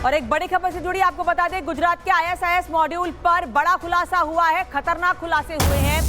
और एक बड़ी खबर से जुड़ी आपको बता दें, गुजरात के ISIS मॉड्यूल पर बड़ा खुलासा हुआ है। खतरनाक खुलासे हुए हैं।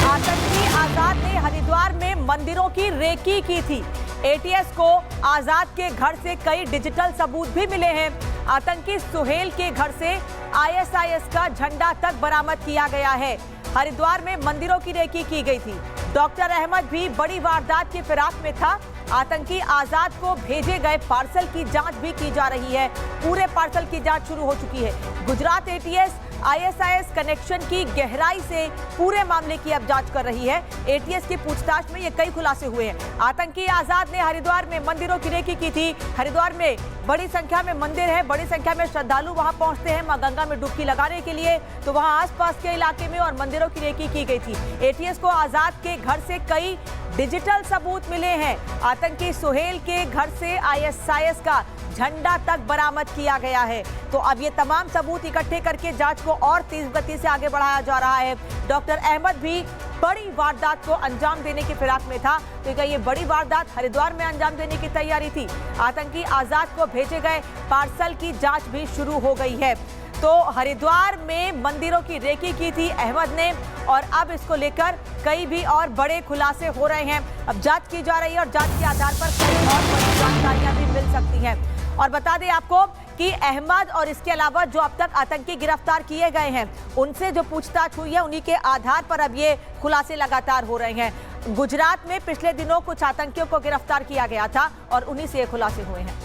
आतंकी आजाद ने हरिद्वार में मंदिरों की रेकी की थी। ATS को आजाद के घर से कई डिजिटल सबूत भी मिले हैं। आतंकी सुहेल के घर से ISIS का झंडा तक बरामद किया गया है। हरिद्वार में मंदिरों की रेकी की गई थी। डॉक्टर अहमद भी बड़ी वारदात की फिराक में था। आतंकी आजाद को भेजे गए पार्सल की जांच भी की जा रही है। पूरे पार्सल की जांच शुरू हो चुकी है। गुजरात ATS ISIS कनेक्शन की गहराई से पूरे मामले की अब जांच कर रही है। ATS की पूछताछ में ये कई खुलासे हुए हैं। आतंकी आजाद ने हरिद्वार में मंदिरों की रेकी की थी। हरिद्वार में बड़ी संख्या में मंदिर है, बड़ी संख्या में श्रद्धालु वहां पहुंचते हैं मां गंगा में डुबकी लगाने के लिए, तो वहां आसपास के इलाके में और मंदिरों की रेकी की गई थी। ATS को आजाद के घर से कई डिजिटल सबूत मिले हैं। आतंकी सुहेल के घर से ISIS का झंडा तक बरामद किया गया है। तो अब ये तमाम सबूत इकट्ठे करके जांच को और तेज गति से आगे बढ़ाया जा रहा है। डॉक्टर अहमद भी बड़ी वारदात को अंजाम देने की फिराक में था, तो क्या ये बड़ी वारदात हरिद्वार में अंजाम देने की तैयारी थी? आतंकी आजाद को भेजे गए पार्सल की जांच भी शुरू हो गई है। तो हरिद्वार में मंदिरों की रेकी की थी अहमद ने, और अब इसको लेकर कई भी और बड़े खुलासे हो रहे हैं। अब जांच की जा रही है और जांच के आधार पर कई और बड़ी जानकारियां भी मिल सकती हैं। और बता दें आपको कि अहमद और इसके अलावा जो अब तक आतंकी गिरफ्तार किए गए हैं, उनसे जो पूछताछ हुई है, उन्हीं के आधार पर अब ये खुलासे लगातार हो रहे हैं। गुजरात में पिछले दिनों कुछ आतंकियों को गिरफ्तार किया गया था और उन्हीं से ये खुलासे हुए हैं।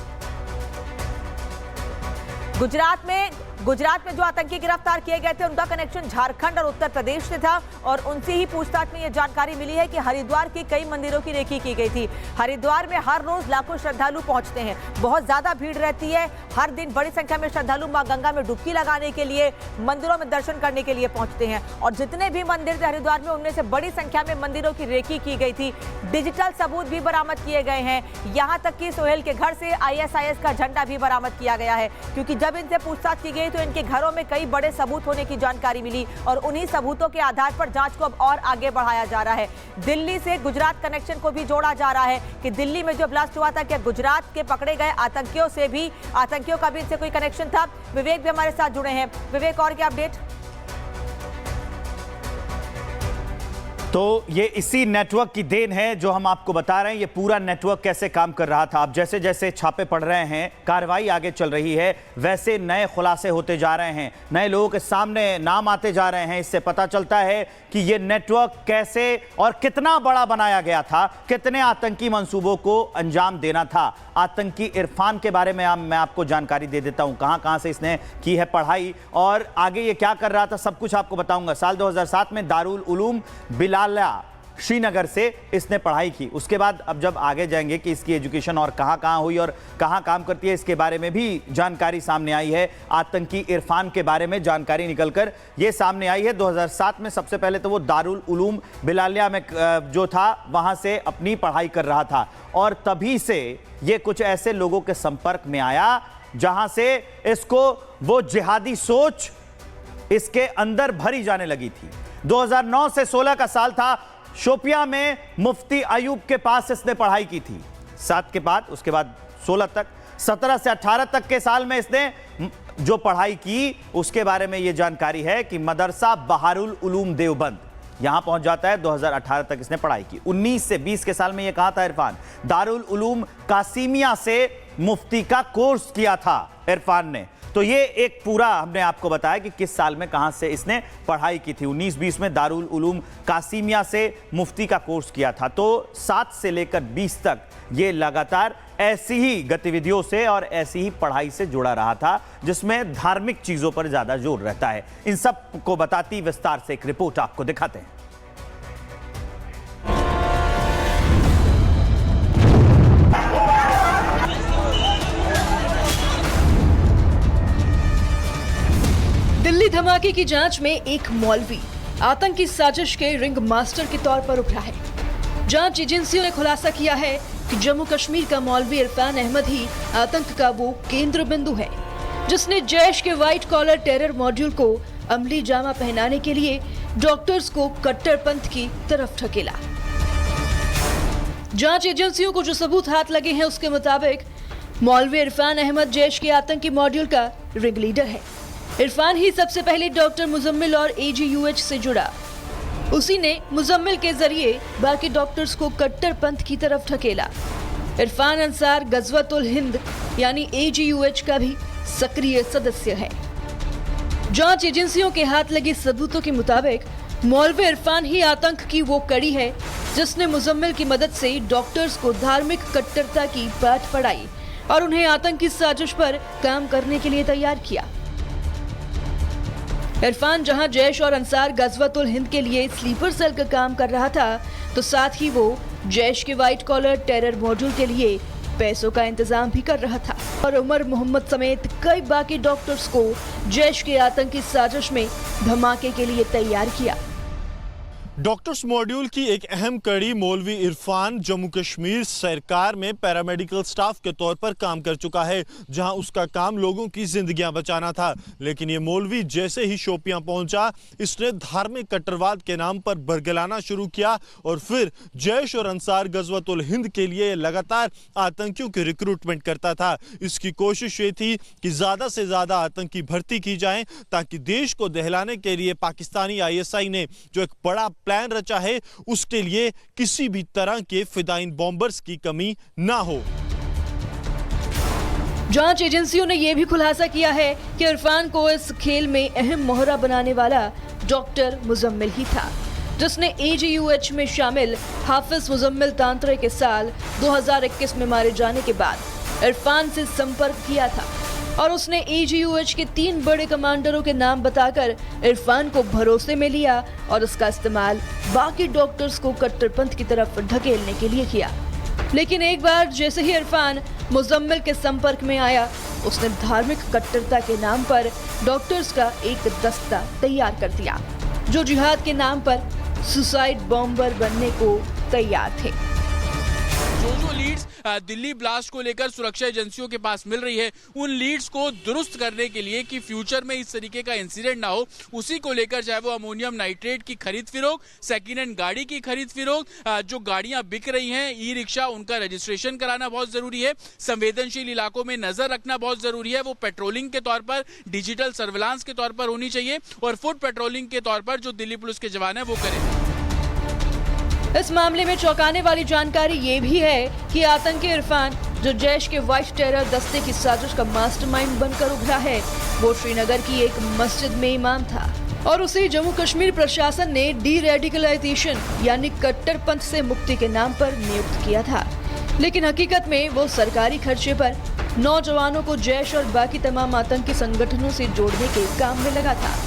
गुजरात में जो आतंकी गिरफ्तार किए गए थे, उनका कनेक्शन झारखंड और उत्तर प्रदेश से था, और उनसे ही पूछताछ में यह जानकारी मिली है कि हरिद्वार की कई मंदिरों की रेकी की गई थी। हरिद्वार में हर रोज लाखों श्रद्धालु पहुंचते हैं, बहुत ज्यादा भीड़ रहती है। हर दिन बड़ी संख्या में श्रद्धालु मां गंगा में डुबकी लगाने के लिए, मंदिरों में दर्शन करने के लिए पहुंचते हैं। और जितने भी मंदिर थे हरिद्वार में, उनमें से बड़ी संख्या में मंदिरों की रेकी की गई थी। डिजिटल सबूत भी बरामद किए गए हैं। यहां तक कि सुहेल के घर से ISIS का झंडा भी बरामद किया गया है, क्योंकि जब इनसे पूछताछ की गई तो इनके घरों में कई बड़े सबूत होने की जानकारी मिली, और उन्हीं सबूतों के आधार पर जांच को अब और आगे बढ़ाया जा रहा है। दिल्ली से गुजरात कनेक्शन को भी जोड़ा जा रहा है कि दिल्ली में जो ब्लास्ट हुआ था, क्या गुजरात के पकड़े गए आतंकियों का भी इनसे कोई कनेक्शन था? विवेक भी हमारे साथ जुड़े हैं। विवेक, और क्या अपडेट? तो ये इसी नेटवर्क की देन है जो हम आपको बता रहे हैं। ये पूरा नेटवर्क कैसे काम कर रहा था। अब जैसे जैसे छापे पड़ रहे हैं, कार्रवाई आगे चल रही है, वैसे नए खुलासे होते जा रहे हैं, नए लोगों के सामने नाम आते जा रहे हैं। इससे पता चलता है कि ये नेटवर्क कैसे और कितना बड़ा बनाया गया था, कितने आतंकी मंसूबों को अंजाम देना था। आतंकी इरफान के बारे में मैं आपको जानकारी दे देता हूं, कहां से इसने की है पढ़ाई और आगे ये क्या कर रहा था, सब कुछ आपको बताऊंगा। साल 2007 में दारुल उलूम बिलालिया श्रीनगर से इसने पढ़ाई की। उसके बाद अब जब आगे जाएंगे कि इसकी एजुकेशन और कहां हुई और कहां काम करती है, इसके बारे में भी जानकारी सामने आई है। आतंकी इरफान के बारे में जानकारी निकलकर ये सामने आई है। 2007 में सबसे पहले तो वो दारुल उलूम बिलालिया में जो था वहां से अपनी पढ़ाई कर रहा था, और तभी से ये कुछ ऐसे लोगों के संपर्क में आया जहां से इसको वो जिहादी सोच इसके अंदर भरी जाने लगी थी। 2009 से 16 का साल था। शोपिया में मुफ्ती अयूब के पास इसने पढ़ाई की थी। 7 के बाद उसके बाद 16 तक, 17 से 18 तक के साल में इसने जो पढ़ाई की उसके बारे में यह जानकारी है कि मदरसा बहारुल उलूम देवबंद यहां पहुंच जाता है। 2018 तक इसने पढ़ाई की। 19 से 20 के साल में यह कहा था इरफान, दारुल उलूम कासिमिया से मुफ्ती का कोर्स किया था इरफान ने। तो ये एक पूरा हमने आपको बताया कि किस साल में कहां से इसने पढ़ाई की थी। 19-20 में दारुल उलूम कासिमिया से मुफ्ती का कोर्स किया था। तो 7 से लेकर 20 तक ये लगातार ऐसी ही गतिविधियों से और ऐसी ही पढ़ाई से जुड़ा रहा था, जिसमें धार्मिक चीजों पर ज्यादा जोर रहता है। इन सब को बताती विस्तार से एक रिपोर्ट आपको दिखाते हैं। दिल्ली धमाके की जांच में एक मौलवी आतंकी साजिश के रिंग मास्टर के तौर पर उभरा है। जांच एजेंसियों ने खुलासा किया है कि जम्मू कश्मीर का मौलवी इरफान अहमद ही आतंक का वो केंद्र बिंदु है, जिसने जैश के व्हाइट कॉलर टेरर मॉड्यूल को अमली जामा पहनाने के लिए डॉक्टर्स को कट्टरपंथ की तरफ ढकेला। जांच एजेंसियों को जो सबूत हाथ लगे हैं उसके मुताबिक मौलवी इरफान अहमद जैश के आतंकी मॉड्यूल का रिंग लीडर है। इरफान ही सबसे पहले डॉक्टर मुजम्मिल और AGUH से जुड़ा। उसी ने मुजम्मिल के जरिए बाकी डॉक्टर्स को कट्टरपंथ की तरफ ढकेला। इरफान अंसार गजवतुल हिंद यानी AGUH का भी सक्रिय सदस्य है। जांच एजेंसियों के हाथ लगे सबूतों के मुताबिक मौलवी इरफान ही आतंक की वो कड़ी है जिसने मुजम्मिल की मदद से डॉक्टर्स को धार्मिक कट्टरता की पाठ पढ़ाई और उन्हें आतंकी साजिश पर काम करने के लिए तैयार किया। इरफान जहां जैश और अंसार गजवतुल हिंद के लिए स्लीपर सेल का काम कर रहा था, तो साथ ही वो जैश के व्हाइट कॉलर टेरर मॉड्यूल के लिए पैसों का इंतजाम भी कर रहा था और उमर मोहम्मद समेत कई बाकी डॉक्टर्स को जैश के आतंकी साजिश में धमाके के लिए तैयार किया। डॉक्टर्स मॉड्यूल की एक अहम कड़ी मौलवी इरफान जम्मू कश्मीर सरकार में पैरामेडिकल स्टाफ के तौर पर काम कर चुका है, जहां उसका काम लोगों की जिंदगियां बचाना था। लेकिन ये मौलवी जैसे ही शोपियां पहुंचा, इसने धार्मिक कट्टरवाद के नाम पर बरगलाना शुरू किया और फिर जैश और अंसार गजवतुल हिंद के लिए लगातार आतंकियों की रिक्रूटमेंट करता था। इसकी कोशिश ये थी कि ज्यादा से ज्यादा आतंकी भर्ती की जाए ताकि देश को दहलाने के लिए पाकिस्तानी ISI ने जो एक बड़ा प्लान रचा है, उसके लिए किसी भी तरह के फिदाइन बॉम्बर्स की कमी ना हो। जांच एजेंसियों ने यह भी खुलासा किया है कि इरफान को इस खेल में अहम मोहरा बनाने वाला डॉक्टर मुजम्मिल ही था, जिसने AGUH में शामिल हाफिज मुजम्मिल तांत्रे के साल 2021 में मारे जाने के बाद इरफान से संपर्क किया था और उसने AGUH के 3 बड़े कमांडरों के नाम बताकर इरफान को भरोसे में लिया और उसका इस्तेमाल बाकी डॉक्टर्स को कट्टरपंथ की तरफ ढकेलने के लिए किया। लेकिन एक बार जैसे ही इरफान मुजम्मिल के संपर्क में आया, उसने धार्मिक कट्टरता के नाम पर डॉक्टर्स का एक दस्ता तैयार कर दिया, जो जिहाद के नाम पर सुसाइड बॉम्बर बनने को तैयार थे। जो लीड्स दिल्ली ब्लास्ट को लेकर सुरक्षा एजेंसियों के पास मिल रही है, उन लीड्स को दुरुस्त करने के लिए कि फ्यूचर में इस तरीके का इंसिडेंट ना हो, उसी को लेकर चाहे वो अमोनियम नाइट्रेट की खरीद फिरोग, सेकेंड हैंड गाड़ी की खरीद फिरोग, जो गाड़ियां बिक रही हैं ई-रिक्शा, उनका रजिस्ट्रेशन कराना बहुत जरूरी है। संवेदनशील इलाकों में नजर रखना बहुत जरूरी है। वो पेट्रोलिंग के तौर पर, डिजिटल सर्विलांस के तौर पर होनी चाहिए और फुट पेट्रोलिंग के तौर पर जो दिल्ली पुलिस के जवान है वो करें। इस मामले में चौंकाने वाली जानकारी ये भी है कि आतंकी इरफान, जो जैश के व्हाइट टेरर दस्ते की साजिश का मास्टरमाइंड बनकर उभरा है, वो श्रीनगर की एक मस्जिद में इमाम था और उसे जम्मू कश्मीर प्रशासन ने डी-रेडिकलाइजेशन यानी कट्टरपंथ से मुक्ति के नाम पर नियुक्त किया था। लेकिन हकीकत में वो सरकारी खर्चे पर नौजवानों को जैश और बाकी तमाम आतंकी संगठनों से जोड़ने के काम में लगा था।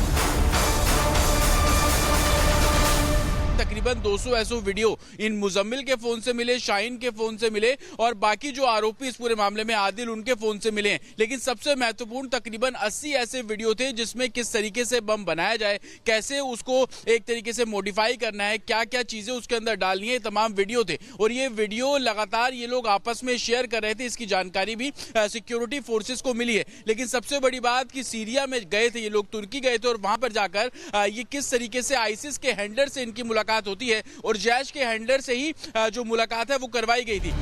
तकरीबन 200 ऐसे वीडियो इन मुजम्मिल के फोन से मिले, शाहीन के फोन से मिले और बाकी जो आरोपी इस पूरे मामले में आदिल, उनके फोन से मिले। लेकिन सबसे महत्वपूर्ण तकरीबन 80 ऐसे वीडियो थे जिसमें किस तरीके से बम बनाया जाए, कैसे उसको एक तरीके से मॉडिफाई करना है, क्या क्या चीजें उसके अंदर डालनी है, तमाम वीडियो थे। और ये वीडियो लगातार ये लोग आपस में शेयर कर रहे थे। इसकी जानकारी भी सिक्योरिटी फोर्सेस को मिली है। लेकिन सबसे बड़ी बात कि सीरिया में गए थे ये लोग, तुर्की गए थे और वहां पर जाकर ये किस तरीके से आईसिस के हैंडलर से इनकी मुलाकात होती है और जैश के हैंडलर से ही जो मुलाकात है वो करवाई गई थी।